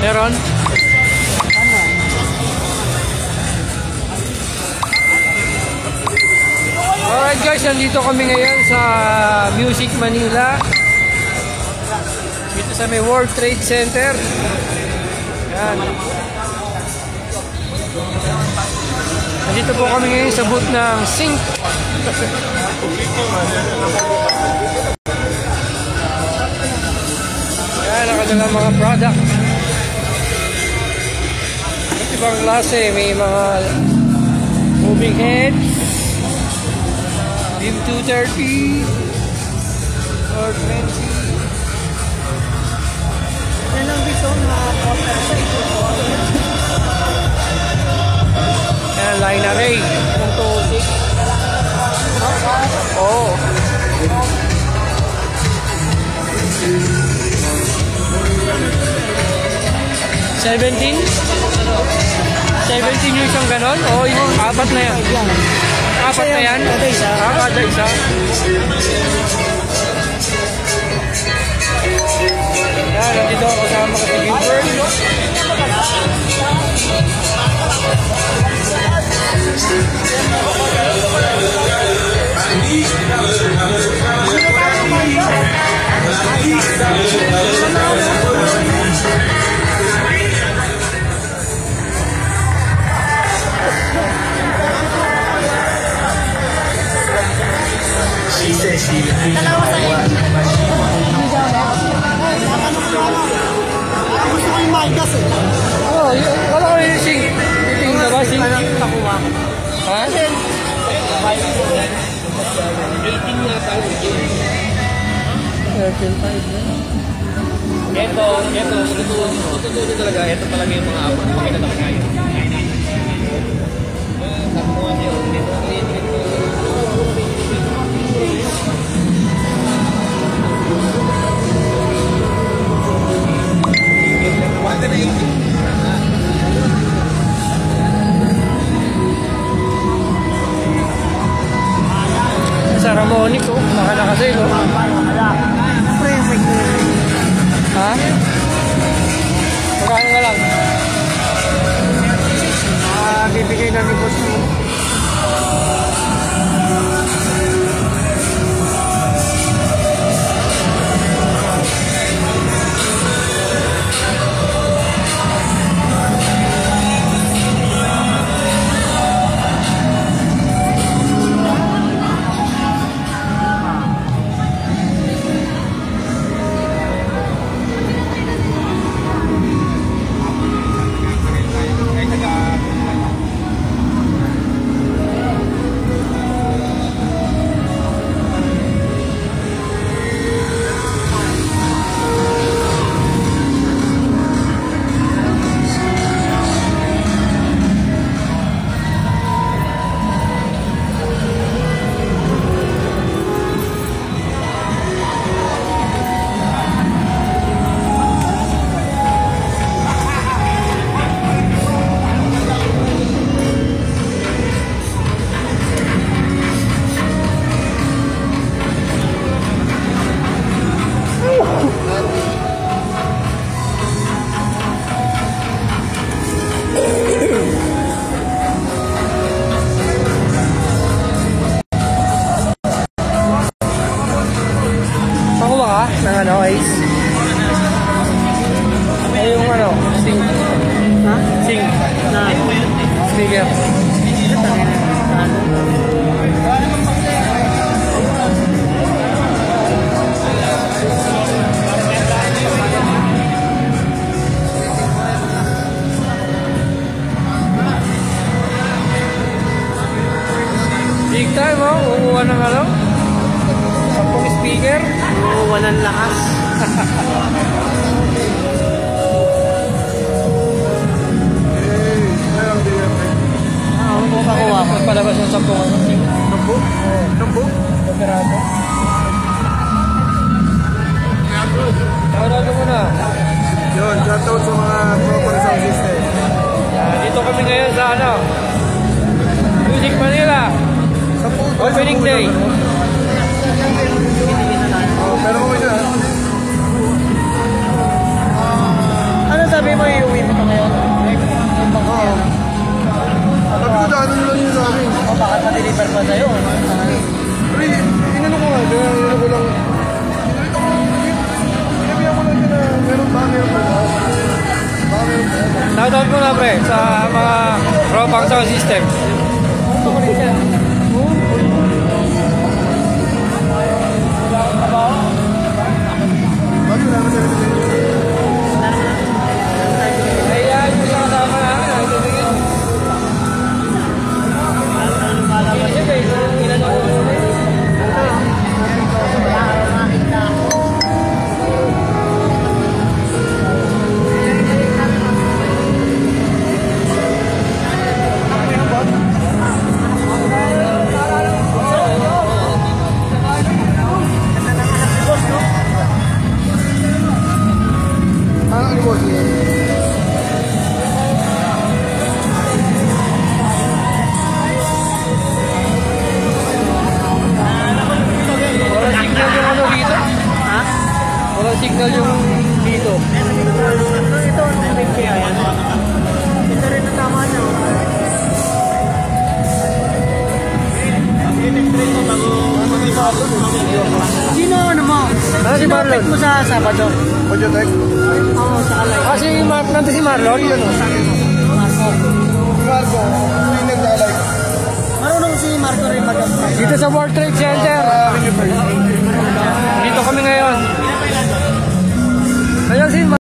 Meron? Alright guys, nandito kami ngayon sa Music Manila. Dito sa may World Trade Center. Yan. Nandito po kami ngayon sa booth ng Sync. Yan, nakadala mga product. At ibang klase, may mga moving heads, Beam 230 or 20. Yan ang bison na yan, line array. Yung 206. Oo. 17 yung isang ganon? O yung apat na yan? Apat na yan? Kada isa. Kada isa. Yan, nandito ako kasama ka sa Gilbert. Dalawa sa iyo. Gusto ko yung Midas eh. Oo, wala ko yung sing. Titing na ba? Sing? Nakuha ko. Ha? 18 na tayo. 13.5 na. Ito, totoo talaga. Ito talaga yung mga apat. Pakita na kayo. Nakuha niyo. Sa Ramonic, oh. Nakala kasi, no? Ha? Magkano na lang? Bibigay na ni boss mo. Ng ano, Ace? Ay, yung ano, sing. Ha? Sing. Na. Speaker. Big time, oh. Uuwa ng ano? 10 speaker. Walang lakas. Makuha ko. Palabas ng 10 ano? 10? Operado. Tawarado mo na. Yun, shoutout sa mga proper sound system. Dito kami ngayon sa ano? Music Manila. Opening day. Pero kung ito ano sabi mo, iuwi mo ito ngayon? Oo. Sabi ko, daanan nyo lang yun sa amin. O baka pa-deliver pa sa'yo. Pero inano ko nga, inano ko lang. Sinabihan ko lang yun na meron ba? Shoutout mo na pre sa mga tropang sound system. Bakit wala naman sa Ayan, yung kasama namin. ano ni boss niya? Walang signal yung ano dito. Ha? Walang signal yung dito. Ito, kaya yan. Ito rin ang tama niya. Sino ano mo? Si Marlon. Sino mo sa Sabado? Audiotech? Oo, sa Alay. Nandito si Marlon. Yun o. Marco. Marco, hindi naglalike. Marunong si Marco rin mag-apply. Dito sa World Trade Center.